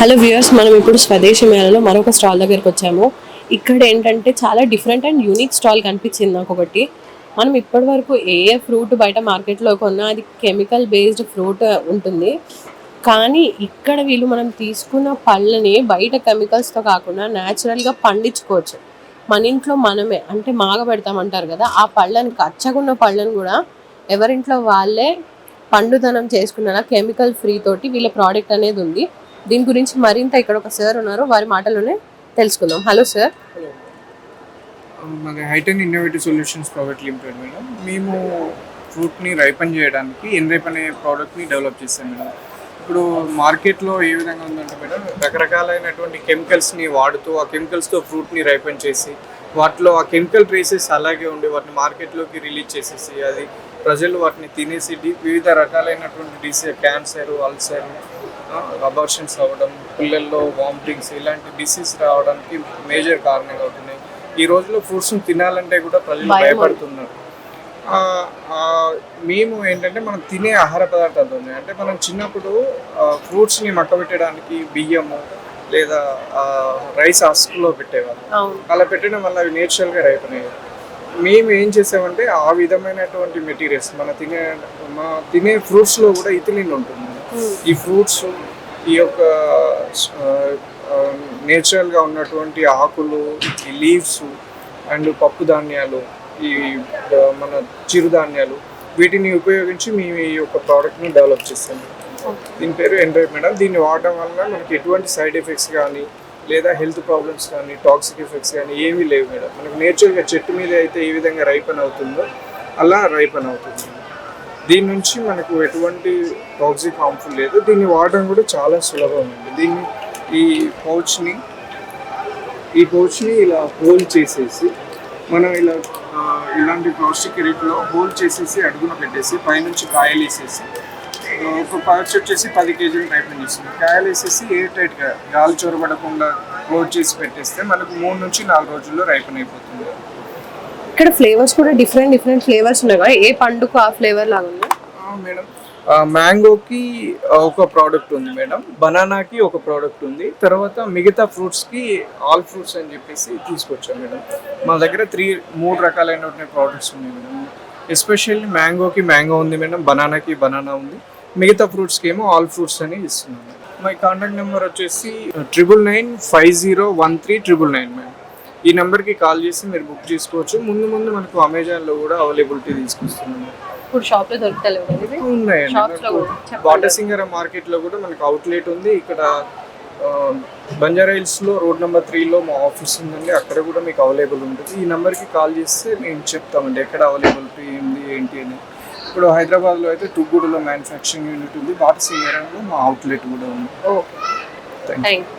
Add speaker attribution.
Speaker 1: Hello viewers, మనం ఇప్పుడు స్వదేశీ మేళలో మరొక స్టాల్ దగ్గరికి వచ్చాము. ఇక్కడ ఏంటంటే చాలా డిఫరెంట్ అండ్ యూనిక్ స్టాల్ కనిపించింది నాకు ఒకటి. మనం ఇప్పటి వరకు ఏ ఫ్రూట్ బయట మార్కెట్లో కొన్నా అది కెమికల్ బేస్డ్ ఫ్రూట్ ఉంటుంది. కానీ ఇక్కడ వీళ్ళు మనం తీసుకున్న పళ్ళని బయట కెమికల్స్తో కాకుండా న్యాచురల్గా పండించుకోవచ్చు. మన ఇంట్లో మనమే అంటే మాగబెడతామంటారు కదా, ఆ పళ్ళని కచ్చగున్న పళ్ళని కూడా ఎవరింట్లో వాళ్ళే పండుదనం చేసుకున్న కెమికల్ ఫ్రీ తోటి వీళ్ళ ప్రోడక్ట్ అనేది ఉంది. దీని గురించి మరింత ఇక్కడ ఒక సార్ ఉన్నారు, వారి మాటలోనే తెలుసుకుందాం. Hello sir.
Speaker 2: హలో, మాది Hiten innovative solutions private limited madam. మేము ఫ్రూట్ని రైపన్ చేయడానికి ఎన్రైప్ అనే ప్రోడక్ట్ని డెవలప్ చేస్తాం మేడం. ఇప్పుడు మార్కెట్లో ఏ విధంగా ఉందంటే మేడం, రకరకాలైనటువంటి కెమికల్స్ని వాడుతూ ఆ కెమికల్స్తో ఫ్రూట్ని రైపన్ చేసి వాటిలో ఆ కెమికల్ ట్రేసెస్ అలాగే ఉండి వాటిని మార్కెట్లోకి రిలీజ్ చేసేసి అది ప్రజలు వాటిని తినేసి వివిధ రకాలైనటువంటి డిసీజ్, క్యాన్సర్, అల్సర్, అబార్షన్స్ అవ్వడం, పిల్లల్లో వామిటింగ్స్ ఇలాంటి డిసీజ్ రావడానికి మేజర్ కారణాలు అవుతున్నాయి. ఈ రోజుల్లో ఫ్రూట్స్ని తినాలంటే కూడా ప్రజలు భయపడుతున్నారు. మేము ఏంటంటే మనం తినే ఆహార పదార్థాలు ఉన్నాయి అంటే మనం చిన్నప్పుడు ఫ్రూట్స్ని మక్కబెట్టడానికి బియ్యము లేదా రైస్ హస్క్లో పెట్టేవాళ్ళం. అలా పెట్టడం వల్ల అవి నేచురల్గా రైపనేవి. మేము ఏం చేసామంటే ఆ విధమైనటువంటి మెటీరియల్స్ మా తినే ఫ్రూట్స్లో కూడా ఇథిలిన్ ఉంటుంది. ఈ ఫ్రూట్స్ ఈ యొక్క నేచురల్గా ఉన్నటువంటి ఆకులు, ఈ లీవ్స్ అండ్ పప్పు ధాన్యాలు, ఈ మన చిరుధాన్యాలు వీటిని ఉపయోగించి మేము ఈ యొక్క ప్రోడక్ట్ని డెవలప్ చేస్తాము. దీని పేరు ఎన్రైప్ మేడం. దీన్ని వాడడం వల్ల మనకి ఎటువంటి సైడ్ ఎఫెక్ట్స్ కానీ లేదా హెల్త్ ప్రాబ్లమ్స్ కానీ టాక్సిక్ ఎఫెక్ట్స్ కానీ ఏమీ లేవు మేడం. మనకు నేచురల్గా చెట్టు మీద అయితే ఏ విధంగా రైపన్ అవుతుందో అలా రైపన్ అవుతుంది. దీని నుంచి మనకు ఎటువంటి టాక్సిక్ హార్మ్ఫుల్ లేదు. దీన్ని వాడడం కూడా చాలా సులభం అండి. దీన్ని ఈ పౌచ్ని ఇలా హోల్ చేసేసి మనం ఇలాంటి ప్లాస్టిక్ రేట్లో హోల్ చేసేసి అడుగున పెట్టేసి పైనుంచి కాయలు వేసేసి ఒక పౌచ్ వచ్చేసి 10 కేజీలు రైపన్ చేస్తుంది. కాయలు వేసేసి ఎయిర్ టైట్గా గాలి చొరబడకుండా క్లోజ్ చేసి పెట్టేస్తే మనకు 3 నుంచి 4 రోజుల్లో రైపన్ అయిపోతుంది.
Speaker 1: ఇక్కడ ఫ్లేవర్స్ కూడా డిఫరెంట్ ఫ్లేవర్స్ ఉన్నాయి కదా, ఏ పండుకు ఆ ఫ్లేవర్ లాగా ఉంది
Speaker 2: మేడం. మ్యాంగోకి ఒక ప్రోడక్ట్ ఉంది మేడం, బనానాకి ఒక ప్రోడక్ట్ ఉంది, తర్వాత మిగతా ఫ్రూట్స్కి ఆల్ ఫ్రూట్స్ అని చెప్పేసి తీసుకొచ్చాం మేడం. మా దగ్గర 3 రకాలైనటువంటి ప్రోడక్ట్స్ ఉన్నాయి మేడం. ఎస్పెషల్లీ మ్యాంగోకి మ్యాంగో ఉంది మేడం, బనానాకి బనానా ఉంది, మిగతా ఫ్రూట్స్కి ఏమో ఆల్ ఫ్రూట్స్ అని ఇస్తున్నాం. మై కాంటాక్ట్ నెంబర్ వచ్చేసి 9995013999 మేడం. ఈ నెంబర్కి కాల్ చేసి మీరు బుక్ చేసుకోవచ్చు. ముందు మనకు అమెజాన్లో కూడా అవైలబిలిటీ తీసుకొస్తున్నాం.
Speaker 1: ఇప్పుడు షాప్లో దొరుకుతలేవు
Speaker 2: ఉన్నాయండి. బాటసింగర మార్కెట్లో కూడా మనకు అవుట్లెట్ ఉంది. ఇక్కడ బంజారా హిల్స్లో రోడ్ నెంబర్ 3లో మా ఆఫీస్ ఉందండి, అక్కడ కూడా మీకు అవైలబుల్ ఉంటుంది. ఈ నెంబర్కి కాల్ చేస్తే మేము చెప్తామండి ఎక్కడ అవైలబిలిటీ ఉంది ఏంటి అని. ఇప్పుడు హైదరాబాద్లో అయితే టుగ్గూడలో మ్యానుఫ్యాక్చరింగ్ యూనిట్ ఉంది, బాటసింగరంలో మా అవుట్లెట్ కూడా ఉంది.
Speaker 1: Okay, thank you.